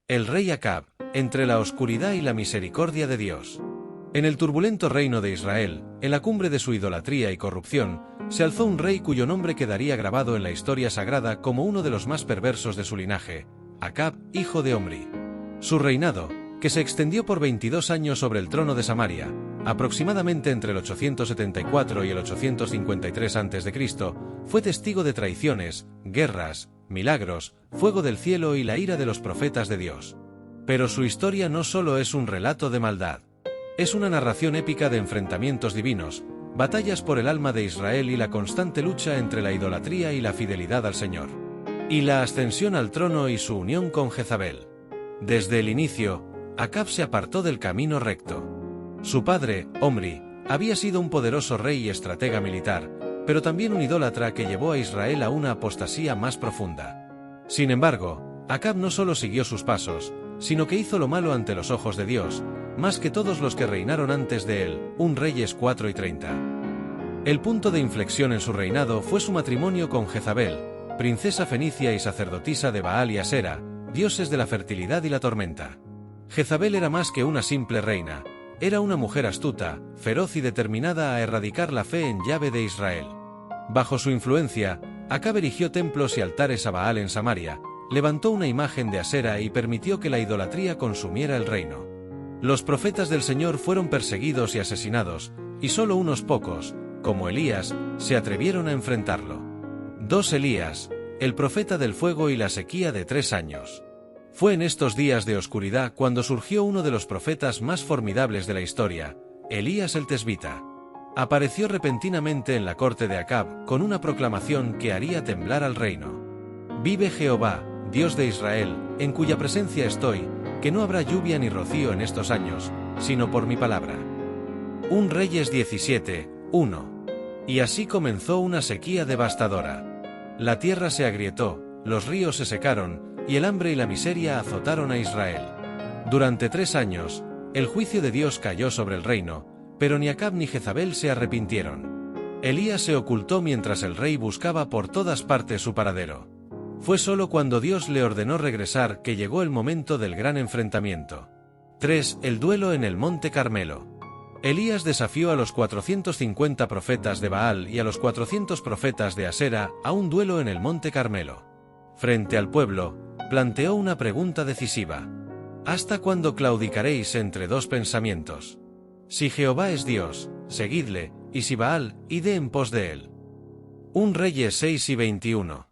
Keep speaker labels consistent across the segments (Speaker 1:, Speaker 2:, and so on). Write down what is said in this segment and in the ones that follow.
Speaker 1: El rey Acab, entre la oscuridad y la misericordia de Dios. En el turbulento reino de Israel, en la cumbre de su idolatría y corrupción, se alzó un rey cuyo nombre quedaría grabado en la historia sagrada como uno de los más perversos de su linaje, Acab, hijo de Omri. Su reinado, que se extendió por 22 años sobre el trono de Samaria, aproximadamente entre el 874 y el 853 a.C., fue testigo de traiciones, guerras, milagros, fuego del cielo y la ira de los profetas de Dios. Pero su historia no solo es un relato de maldad. Es una narración épica de enfrentamientos divinos, batallas por el alma de Israel y la constante lucha entre la idolatría y la fidelidad al Señor. Y la ascensión al trono y su unión con Jezabel. Desde el inicio, Acab se apartó del camino recto. Su padre, Omri, había sido un poderoso rey y estratega militar, pero también un idólatra que llevó a Israel a una apostasía más profunda. Sin embargo, Acab no solo siguió sus pasos, sino que hizo lo malo ante los ojos de Dios, más que todos los que reinaron antes de él, 1 Reyes 4 y 30. El punto de inflexión en su reinado fue su matrimonio con Jezabel, princesa fenicia y sacerdotisa de Baal y Asera, dioses de la fertilidad y la tormenta. Jezabel era más que una simple reina, era una mujer astuta, feroz y determinada a erradicar la fe en Yahvé de Israel. Bajo su influencia, Acab erigió templos y altares a Baal en Samaria, levantó una imagen de Asera y permitió que la idolatría consumiera el reino. Los profetas del Señor fueron perseguidos y asesinados, y solo unos pocos, como Elías, se atrevieron a enfrentarlo. 2 Elías, el profeta del fuego y la sequía de 3 años. Fue en estos días de oscuridad cuando surgió uno de los profetas más formidables de la historia, Elías el Tesbita. Apareció repentinamente en la corte de Acab con una proclamación que haría temblar al reino. Vive Jehová, Dios de Israel, en cuya presencia estoy, que no habrá lluvia ni rocío en estos años, sino por mi palabra. 1 Reyes 17, 1. Y así comenzó una sequía devastadora. La tierra se agrietó, los ríos se secaron, y el hambre y la miseria azotaron a Israel. Durante 3 años, el juicio de Dios cayó sobre el reino, pero ni Acab ni Jezabel se arrepintieron. Elías se ocultó mientras el rey buscaba por todas partes su paradero. Fue solo cuando Dios le ordenó regresar que llegó el momento del gran enfrentamiento. 3. El duelo en el Monte Carmelo. Elías desafió a los 450 profetas de Baal y a los 400 profetas de Asera a un duelo en el Monte Carmelo. Frente al pueblo, planteó una pregunta decisiva. ¿Hasta cuándo claudicaréis entre dos pensamientos? Si Jehová es Dios, seguidle, y si Baal, id en pos de él. 1 Reyes 6 y 21.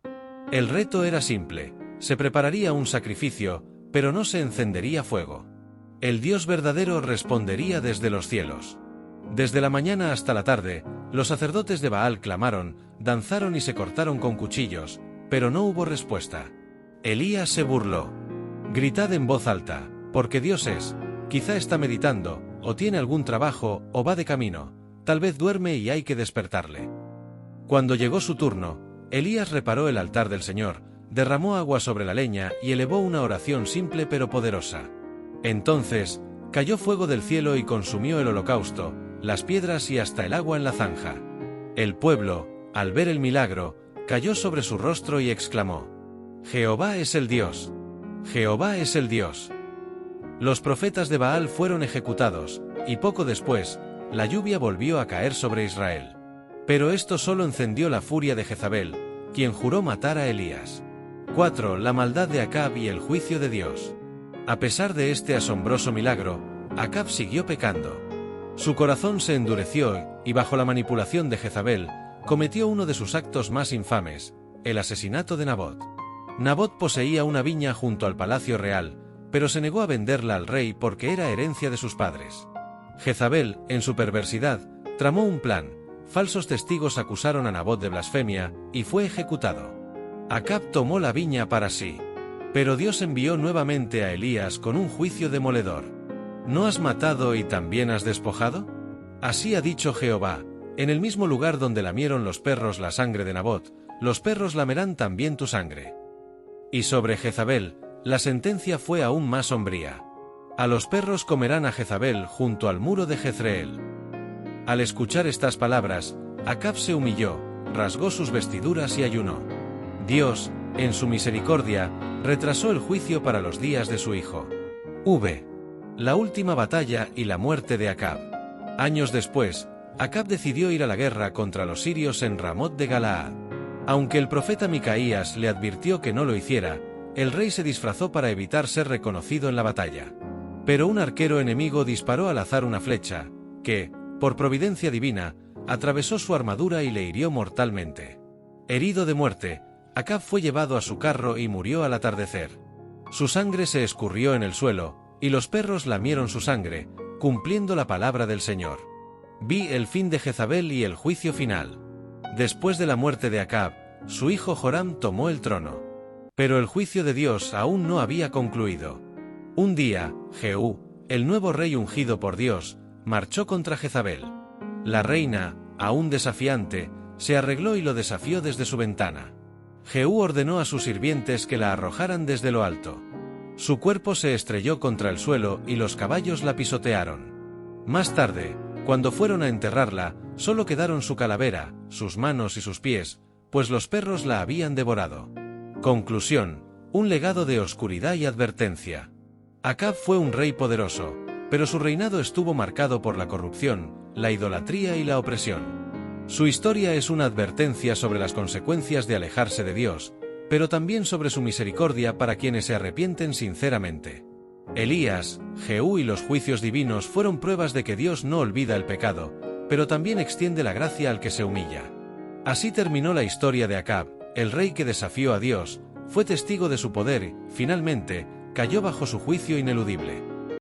Speaker 1: El reto era simple, se prepararía un sacrificio, pero no se encendería fuego. El Dios verdadero respondería desde los cielos. Desde la mañana hasta la tarde, los sacerdotes de Baal clamaron, danzaron y se cortaron con cuchillos, pero no hubo respuesta. Elías se burló. Gritad en voz alta, porque Dios es, quizá está meditando, o tiene algún trabajo, o va de camino, tal vez duerme y hay que despertarle. Cuando llegó su turno, Elías reparó el altar del Señor, derramó agua sobre la leña y elevó una oración simple pero poderosa. Entonces, cayó fuego del cielo y consumió el holocausto, las piedras y hasta el agua en la zanja. El pueblo, al ver el milagro, cayó sobre su rostro y exclamó: Jehová es el Dios. Jehová es el Dios. Los profetas de Baal fueron ejecutados, y poco después, la lluvia volvió a caer sobre Israel. Pero esto solo encendió la furia de Jezabel, quien juró matar a Elías. 4. La maldad de Acab y el juicio de Dios. A pesar de este asombroso milagro, Acab siguió pecando. Su corazón se endureció y bajo la manipulación de Jezabel, cometió uno de sus actos más infames, el asesinato de Nabot. Nabot poseía una viña junto al palacio real, pero se negó a venderla al rey porque era herencia de sus padres. Jezabel, en su perversidad, tramó un plan. Falsos testigos acusaron a Nabot de blasfemia, y fue ejecutado. Acab tomó la viña para sí. Pero Dios envió nuevamente a Elías con un juicio demoledor. ¿No has matado y también has despojado? Así ha dicho Jehová, en el mismo lugar donde lamieron los perros la sangre de Nabot, los perros lamerán también tu sangre. Y sobre Jezabel, la sentencia fue aún más sombría. A los perros comerán a Jezabel junto al muro de Jezreel. Al escuchar estas palabras, Acab se humilló, rasgó sus vestiduras y ayunó. Dios, en su misericordia, retrasó el juicio para los días de su hijo. La última batalla y la muerte de Acab. Años después, Acab decidió ir a la guerra contra los sirios en Ramot de Galaad. Aunque el profeta Micaías le advirtió que no lo hiciera, el rey se disfrazó para evitar ser reconocido en la batalla. Pero un arquero enemigo disparó al azar una flecha, que, por providencia divina, atravesó su armadura y le hirió mortalmente. Herido de muerte, Acab fue llevado a su carro y murió al atardecer. Su sangre se escurrió en el suelo, y los perros lamieron su sangre, cumpliendo la palabra del Señor. Vi el fin de Jezabel y el juicio final. Después de la muerte de Acab, su hijo Joram tomó el trono. Pero el juicio de Dios aún no había concluido. Un día, Jehú, el nuevo rey ungido por Dios, marchó contra Jezabel. La reina, aún desafiante, se arregló y lo desafió desde su ventana. Jehú ordenó a sus sirvientes que la arrojaran desde lo alto. Su cuerpo se estrelló contra el suelo y los caballos la pisotearon. Más tarde, cuando fueron a enterrarla, solo quedaron su calavera, sus manos y sus pies, pues los perros la habían devorado. Conclusión: un legado de oscuridad y advertencia. Acab fue un rey poderoso, pero su reinado estuvo marcado por la corrupción, la idolatría y la opresión. Su historia es una advertencia sobre las consecuencias de alejarse de Dios, pero también sobre su misericordia para quienes se arrepienten sinceramente. Elías, Jehú y los juicios divinos fueron pruebas de que Dios no olvida el pecado, pero también extiende la gracia al que se humilla. Así terminó la historia de Acab, el rey que desafió a Dios, fue testigo de su poder y, finalmente, cayó bajo su juicio ineludible.